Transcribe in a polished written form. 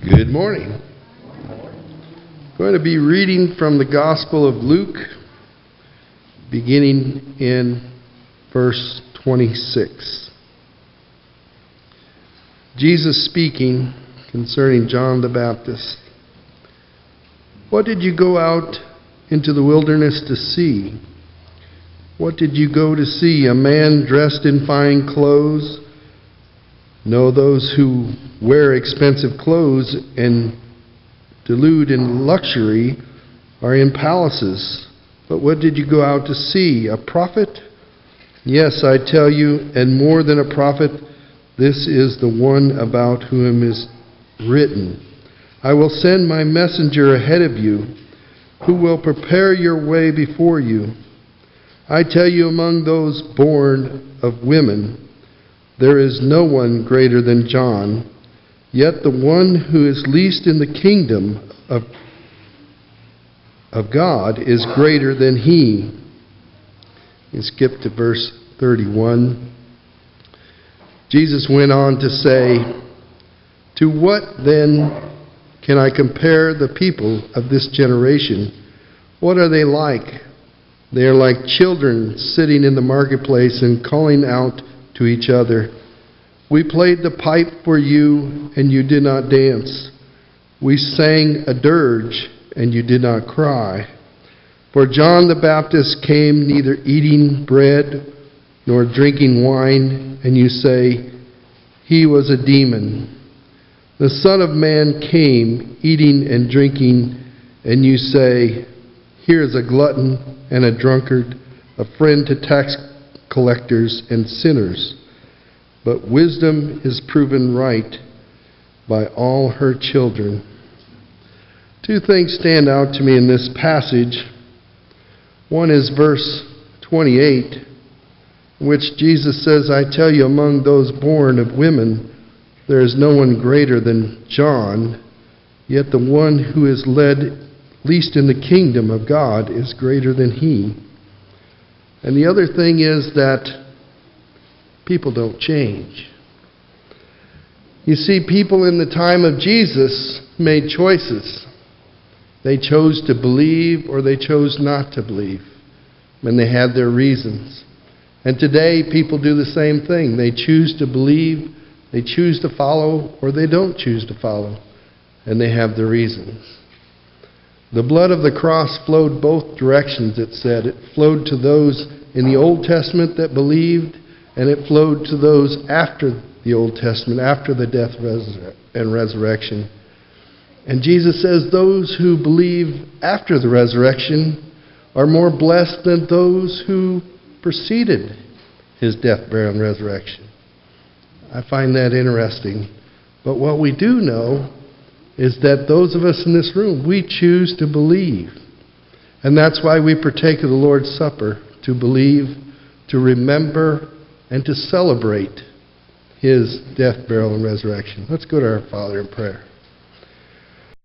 Good morning. I'm going to be reading from the Gospel of Luke, beginning in verse 26. Jesus speaking concerning John the Baptist. What did you go out into the wilderness to see? What did you go to see? A man dressed in fine clothes? No, those who wear expensive clothes and delude in luxury are in palaces. But what did you go out to see? A prophet? Yes, I tell you, and more than a prophet, this is the one about whom is written, I will send my messenger ahead of you, who will prepare your way before you. I tell you, among those born of women, there is no one greater than John, yet the one who is least in the kingdom of God is greater than he. You skip to verse 31. Jesus went on to say, to what then can I compare the people of this generation? What are they like? They are like children sitting in the marketplace and calling out to each other, we played the pipe for you, and you did not dance. We sang a dirge, and you did not cry. For John the Baptist came neither eating bread nor drinking wine, and you say, he was a demon. The Son of Man came eating and drinking, and you say, here is a glutton and a drunkard, a friend to tax collectors and sinners. But wisdom is proven right by all her children. Two things stand out to me in this passage. One is verse 28, in which Jesus says, I tell you, among those born of women, there is no one greater than John, yet the one who is led least in the kingdom of God is greater than he. And the other thing is that people don't change. You see, people in the time of Jesus made choices. They chose to believe or they chose not to believe. And they had their reasons. And today people do the same thing. They choose to believe, they choose to follow, or they don't choose to follow. And they have their reasons. The blood of the cross flowed both directions, it said. It flowed to those in the Old Testament that believed, and it flowed to those after the Old Testament, after the death and resurrection. And Jesus says those who believe after the resurrection are more blessed than those who preceded his death, burial, and resurrection. I find that interesting. But what we do know is that those of us in this room, we choose to believe. And that's why we partake of the Lord's Supper, to believe, to remember, and to celebrate his death, burial, and resurrection. Let's go to our Father in prayer.